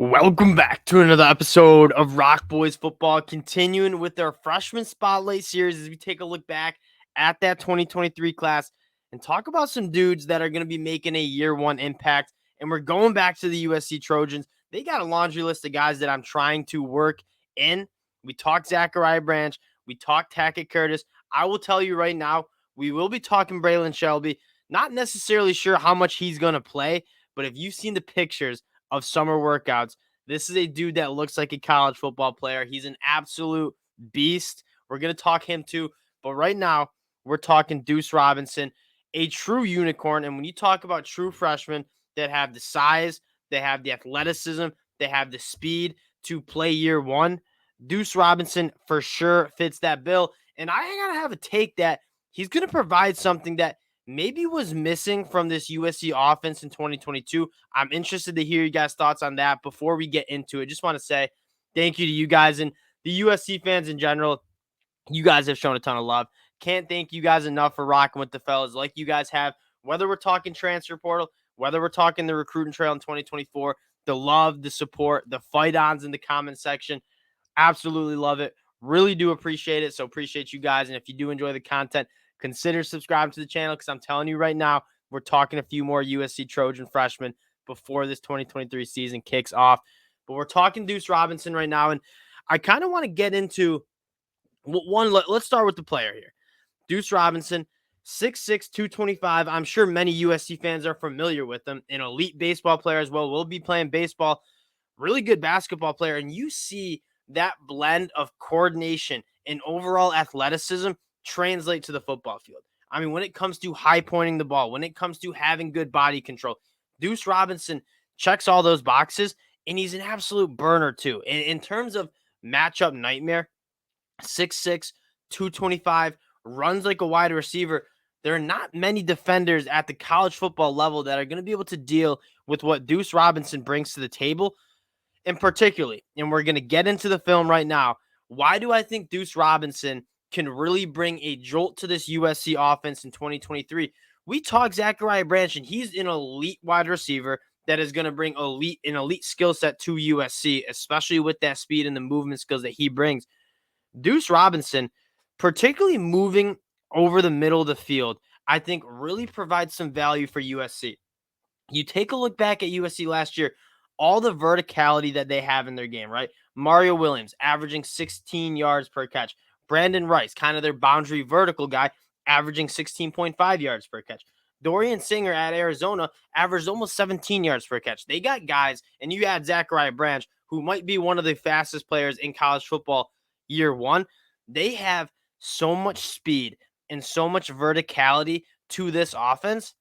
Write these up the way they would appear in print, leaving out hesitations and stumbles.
Welcome back to another episode of Rock Boys Football, continuing with our freshman spotlight series as we take a look back at that 2023 class and talk about some dudes that are going to be making a year one impact. And we're going back to the USC Trojans. They got a laundry list of guys that I'm trying to work in. We talked Zachariah Branch. We talked Tackett Curtis. I will tell you right now, we will be talking Braylon Shelby. Not necessarily sure how much he's going to play, but if you've seen the pictures of summer workouts, this is a dude that looks like a college football player. He's an absolute beast. We're going to talk him too. But right now, we're talking Duce Robinson, a true unicorn. And when you talk about true freshmen that have the size, they have the athleticism, they have the speed to play year one, Duce Robinson for sure fits that bill. And I got to have a take that he's going to provide something that maybe was missing from this USC offense in 2022. I'm interested to hear you guys' thoughts on that before we get into it. Just want to say thank you to you guys and the USC fans in general. You guys have shown a ton of love. Can't thank you guys enough for rocking with the fellas like you guys have, whether we're talking transfer portal, whether we're talking the recruiting trail in 2024, the love, the support, the fight-ons in the comment section. Absolutely love it. Really do appreciate it. So appreciate you guys. And if you do enjoy the content, consider subscribing to the channel because I'm telling you right now, we're talking a few more USC Trojan freshmen before this 2023 season kicks off. But we're talking Duce Robinson right now. And I kind of want to get into one. Let's start with the player here. Duce Robinson, 6'6", 225. I'm sure many USC fans are familiar with him. An elite baseball player as well. Will be playing baseball. Really good basketball player. And you see that blend of coordination and overall athleticism translate to the football field. I mean, when it comes to high pointing the ball, when it comes to having good body control, Duce Robinson checks all those boxes, and he's an absolute burner too. In terms of matchup nightmare, 6'6", 225, runs like a wide receiver. There are not many defenders at the college football level that are going to be able to deal with what Duce Robinson brings to the table. And particularly, and we're going to get into the film right now, why do I think Duce Robinson can really bring a jolt to this USC offense in 2023? We talk Zachariah Branch, and he's an elite wide receiver that is going to bring an elite skill set to USC, especially with that speed and the movement skills that he brings. Duce Robinson, particularly moving over the middle of the field, I think really provides some value for USC. You take a look back at USC last year, all the verticality that they have in their game, right? Mario Williams averaging 16 yards per catch. Brandon Rice, kind of their boundary vertical guy, averaging 16.5 yards per catch. Dorian Singer at Arizona averaged almost 17 yards per catch. They got guys, and you add Zachariah Branch, who might be one of the fastest players in college football year one. They have so much speed and so much verticality to this offense.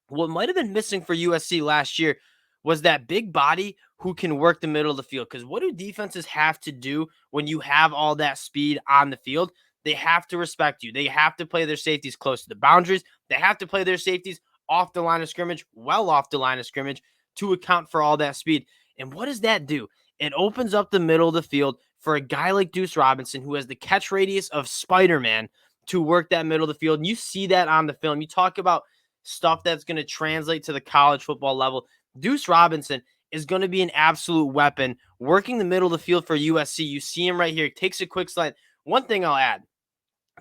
What might have been missing for USC last year was that big body who can work the middle of the field. Because what do defenses have to do when you have all that speed on the field? They have to respect you. They have to play their safeties close to the boundaries. They have to play their safeties off the line of scrimmage, well off the line of scrimmage, to account for all that speed. And what does that do? It opens up the middle of the field for a guy like Duce Robinson, who has the catch radius of Spider-Man, to work that middle of the field. And you see that on the film. You talk about stuff that's going to translate to the college football level. Duce Robinson is going to be an absolute weapon working the middle of the field for USC. You see him right here. He takes a quick slide. One thing I'll add,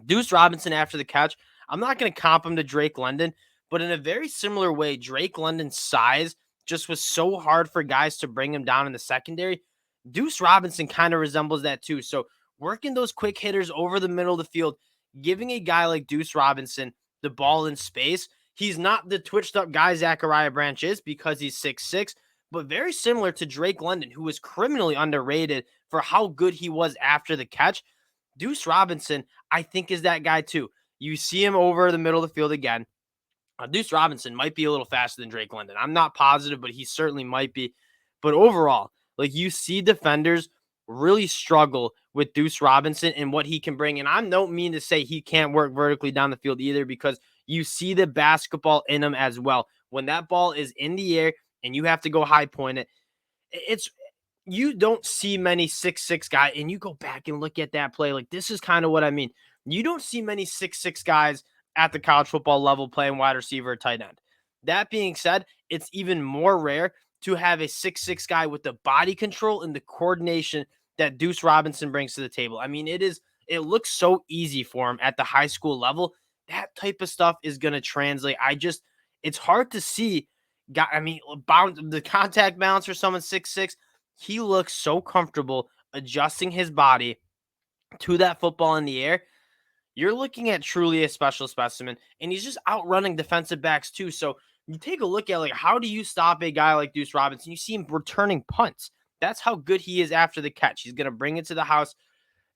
Duce Robinson after the catch, I'm not going to comp him to Drake London, but in a very similar way, Drake London's size just was so hard for guys to bring him down in the secondary. Duce Robinson kind of resembles that too. So working those quick hitters over the middle of the field, giving a guy like Duce Robinson the ball in space. He's not the twitched up guy Zachariah Branch is because he's 6'6", but very similar to Drake London, who was criminally underrated for how good he was after the catch. Duce Robinson, I think, is that guy too. You see him over the middle of the field again. Duce Robinson might be a little faster than Drake London. I'm not positive, but he certainly might be. But overall, like, you see defenders really struggle with Duce Robinson and what he can bring. And I don't mean to say he can't work vertically down the field either, because you see the basketball in him as well. When that ball is in the air and you have to go high point it, you don't see many 6'6" guys. And you go back and look at that play. Like, this is kind of what I mean. You don't see many 6'6" guys at the college football level playing wide receiver or tight end. That being said, it's even more rare to have a 6'6" guy with the body control and the coordination that Duce Robinson brings to the table. I mean, it looks so easy for him at the high school level. That type of stuff is going to translate. It's hard to see. The contact balance for someone 6'6", he looks so comfortable adjusting his body to that football in the air. You're looking at truly a special specimen, and he's just outrunning defensive backs too. So you take a look at, like, how do you stop a guy like Duce Robinson? You see him returning punts. That's how good he is after the catch. He's going to bring it to the house.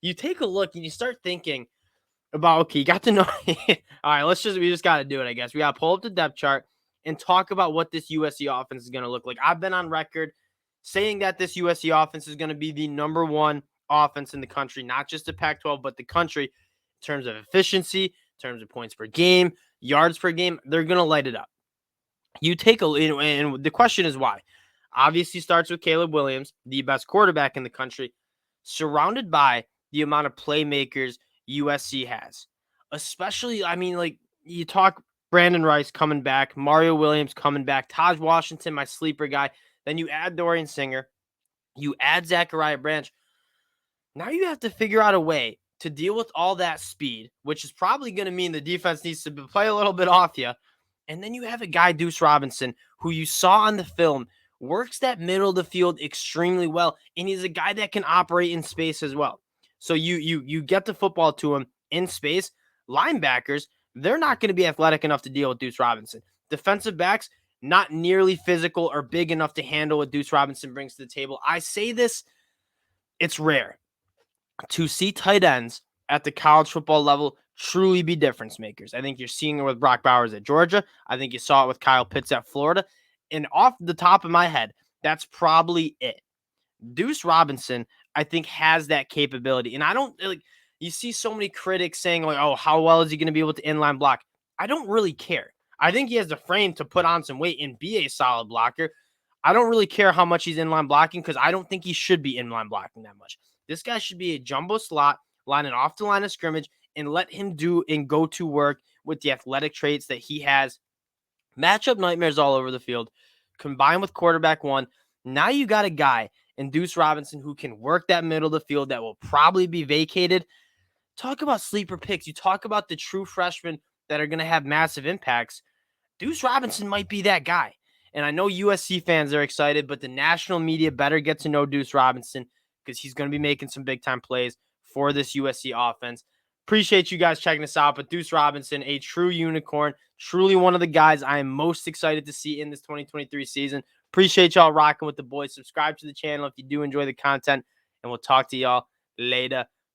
You take a look and you start thinking about, okay, you got to know. All right, we just got to do it, I guess. We got to pull up the depth chart and talk about what this USC offense is going to look like. I've been on record saying that this USC offense is going to be the number one offense in the country, not just the Pac-12, but the country in terms of efficiency, in terms of points per game, yards per game. They're going to light it up. You take and the question is why. Obviously starts with Caleb Williams, the best quarterback in the country, surrounded by the amount of playmakers USC has. Especially, I mean, like, you talk Brandon Rice coming back, Mario Williams coming back, Taj Washington, my sleeper guy. Then you add Dorian Singer, you add Zachariah Branch. Now you have to figure out a way to deal with all that speed, which is probably going to mean the defense needs to play a little bit off you. And then you have a guy, Duce Robinson, who you saw on the film, works that middle of the field extremely well, and he's a guy that can operate in space as well. So you get the football to him in space. Linebackers, they're not going to be athletic enough to deal with Duce Robinson. Defensive backs, not nearly physical or big enough to handle what Duce Robinson brings to the table. I say this, it's rare to see tight ends at the college football level truly be difference makers. I think you're seeing it with Brock Bowers at Georgia. I think you saw it with Kyle Pitts at Florida. And off the top of my head, that's probably it. Duce Robinson, I think, has that capability. And I don't, like, you see so many critics saying, like, oh, how well is he going to be able to inline block? I don't really care. I think he has the frame to put on some weight and be a solid blocker. I don't really care how much he's inline blocking, because I don't think he should be inline blocking that much. This guy should be a jumbo slot, lining off the line of scrimmage, and let him do and go to work with the athletic traits that he has. Matchup nightmares all over the field, combined with quarterback one. Now you got a guy in Duce Robinson who can work that middle of the field that will probably be vacated. Talk about sleeper picks. You talk about the true freshmen that are going to have massive impacts. Duce Robinson might be that guy. And I know USC fans are excited, but the national media better get to know Duce Robinson, because he's going to be making some big-time plays for this USC offense. Appreciate you guys checking us out. But Duce Robinson, a true unicorn, truly one of the guys I am most excited to see in this 2023 season. Appreciate y'all rocking with the boys. Subscribe to the channel if you do enjoy the content, and we'll talk to y'all later.